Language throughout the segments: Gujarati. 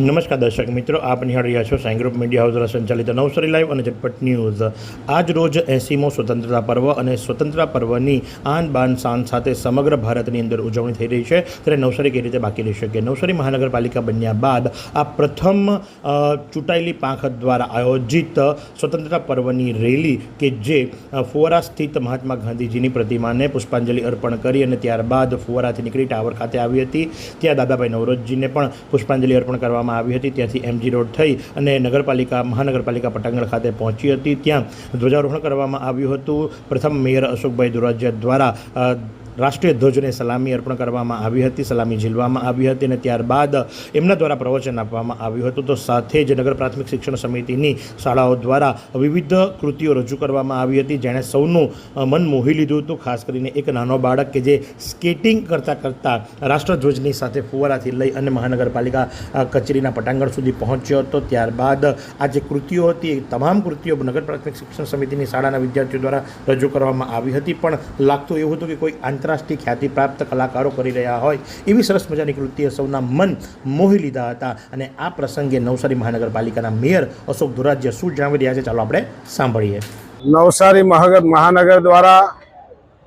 નમસ્કાર દર્શક મિત્રો, આપ નિહાળી રહ્યા છો સાઈ ગ્રુપ મીડિયા હાઉસ દ્વારા સંચાલિત નવસારી લાઈવ અને ઝટપટ ન્યૂઝ। આજ રોજ 80મો સ્વતંત્રતા પર્વ અને સ્વતંત્રતા પર્વની આન બાન શાન સાથે સમગ્ર ભારતની અંદર ઉજવણી થઈ રહી છે, ત્યારે નવસારી કઈ રીતે બાકી રહી શકે। નવસારી મહાનગરપાલિકા બન્યા બાદ આ પ્રથમ ચૂંટાયેલી પાંખ દ્વારા આયોજિત સ્વતંત્રતા પર્વની રેલી કે જે ફુવારા સ્થિત મહાત્મા ગાંધીજીની પ્રતિમાને પુષ્પાંજલિ અર્પણ કરી અને ત્યારબાદ ફુવારાથી નીકળી ટાવર ખાતે આવી હતી। ત્યાં દાદાભાઈ નવરોજીને પણ પુષ્પાંજલિ અર્પણ કરવામાં આવી હતી। ત્યાંથી એમજી રોડ થઈ અને મહાનગરપાલિકા પટાંગણ ખાતે પહોંચી હતી। ત્યાં ધ્વજારોહણ કરવામાં આવ્યું હતું। પ્રથમ મેયર અશોકભાઈ દુરાજિયા દ્વારા રાષ્ટ્રીય ધ્વજને સલામી અર્પણ કરવામાં આવી હતી, સલામી ઝીલવામાં આવી હતી અને ત્યારબાદ એમના દ્વારા પ્રવચન આપવામાં આવ્યું હતું। તો સાથે જ નગર પ્રાથમિક શિક્ષણ સમિતિની શાળાઓ દ્વારા વિવિધ કૃતિઓ રજૂ કરવામાં આવી હતી, જેણે સૌનું મન મોહી લીધું હતું। ખાસ કરીને એક નાનો બાળક કે જે સ્કેટિંગ કરતાં રાષ્ટ્રધ્વજની સાથે ફુવારાથી લઈ અને મહાનગરપાલિકા કચેરીના પટાંગણ સુધી પહોંચ્યો હતો। ત્યારબાદ આ જે કૃતિઓ હતી એ તમામ કૃતિઓ નગર પ્રાથમિક શિક્ષણ સમિતિની શાળાના વિદ્યાર્થીઓ દ્વારા રજૂ કરવામાં આવી હતી, પણ લાગતું એવું હતું કે કોઈ આંતરરાષ્ટ્રીય ખ્યાતિ પ્રાપ્ત કલાકારો કરી રહ્યા હોય એવી સરસ મજાની કૃતિએ સૌના મન મોહી લીધા હતા। અને આ પ્રસંગે નવસારી મહાનગરપાલિકાના મેયર અશોક દુરાજિયા શું જણાવી રહ્યા છે, ચાલો આપણે સાંભળીએ। નવસારી મહાનગર દ્વારા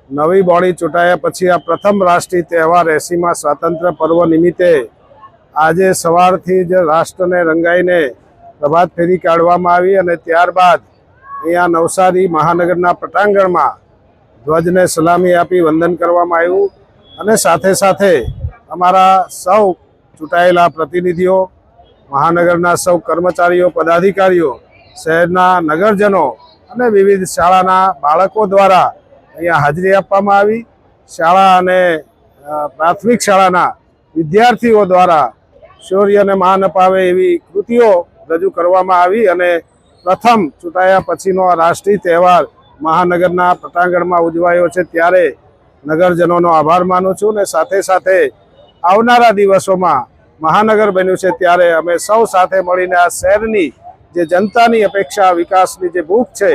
નવી બોડી ચૂંટાયા પછી આ પ્રથમ રાષ્ટ્રીય તહેવાર 80મા સ્વાતંત્ર્ય પર્વ નિમિત્તે આજે સવારથી જ રાષ્ટ્રને રંગાઈને પ્રભાત ફેરી કાઢવામાં આવી અને ત્યારબાદ અહીંયા નવસારી મહાનગરના પટાંગણમાં ધ્વજને સલામી આપી વંદન કરવામાં આવ્યું અને સાથે સાથે અમારા સૌ ચૂંટાયેલા પ્રતિનિધિઓ, મહાનગરના સૌ કર્મચારીઓ, પદાધિકારીઓ, શહેરના નગરજનો અને વિવિધ શાળાના બાળકો દ્વારા અહીંયા હાજરી આપવામાં આવી। શાળા અને પ્રાથમિક શાળાના વિદ્યાર્થીઓ દ્વારા શૌર્યને માન અપાવે એવી કૃતિઓ રજૂ કરવામાં આવી અને પ્રથમ ચૂંટાયા પછીનો આ રાષ્ટ્રીય તહેવાર મહાનગરના પટાંગણમાં ઉજવાયો છે, ત્યારે નગરજનોનો આભાર માનું છું અને સાથે સાથે આવનારા દિવસોમાં મહાનગર બન્યું છે ત્યારે અમે સૌ સાથે મળીને આ શહેરની જે જનતાની અપેક્ષા, વિકાસની જે ભૂખ છે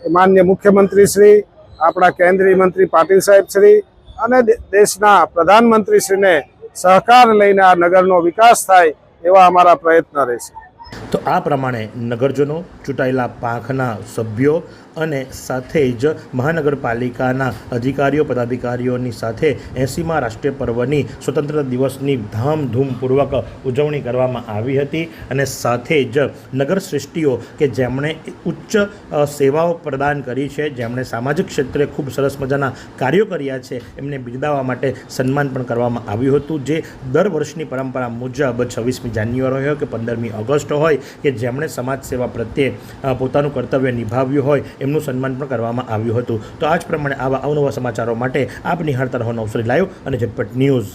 એ માનનીય મુખ્યમંત્રી શ્રી, આપણા કેન્દ્રીય મંત્રી પાટીલ સાહેબ શ્રી અને દેશના પ્રધાનમંત્રી શ્રીને સહકાર લઈને આ નગરનો વિકાસ થાય એવા અમારા પ્રયત્ન રહેશે। તો આ પ્રમાણે નગરજનો, ચૂંટાયેલા પાંખના સભ્યો અને સાથે જ મહાનગરપાલિકાના અધિકારીઓ, પદાધિકારીઓની સાથે 80મા રાષ્ટ્રીય પર્વની સ્વતંત્રતા દિવસની ધામધૂમપૂર્વક ઉજવણી કરવામાં આવી હતી અને સાથે જ નગર શ્રેષ્ઠીઓ કે જેમણે ઉચ્ચ સેવાઓ પ્રદાન કરી છે, જેમણે સામાજિક ક્ષેત્રે ખૂબ સરસ મજાના કાર્યો કર્યા છે, એમને બિરદાવવા માટે સન્માન પણ કરવામાં આવ્યું હતું, જે દર વર્ષની પરંપરા મુજબ 26મી જાન્યુઆરી હોય કે 15મી ઓગસ્ટ હોય કે જેમણે સમાજ સેવા પ્રત્યે પોતાનું કર્તવ્ય નિભાવ્યું હોય એમનું સન્માન પણ કરવામાં આવ્યું હતું। તો આ જ પ્રમાણે આવા અવનવા સમાચારો માટે આપ નિહાળતા રહો નવસારી લાઈવ અને ઝટપટ ન્યૂઝ।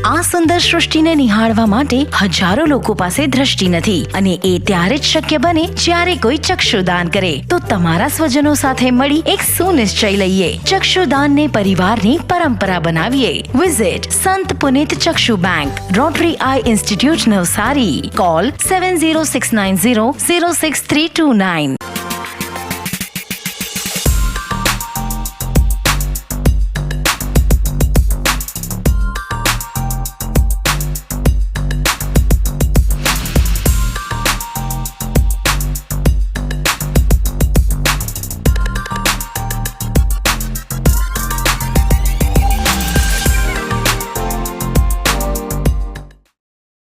આ સુંદર સૃષ્ટિને નિહાળવા માટે હજારો લોકો પાસે દ્રષ્ટિ નથી અને એ ત્યારે જ શક્ય બને જ્યારે કોઈ ચક્ષુદાન કરે। તો તમારા સ્વજનો સાથે મળી એક સુનિશ્ચય લઈએ, ચક્ષુદાનને પરિવારની પરંપરા બનાવીએ। Visit Sant Punit Chakshu bank, Rotary eye institute Navsari. Call 7069006329।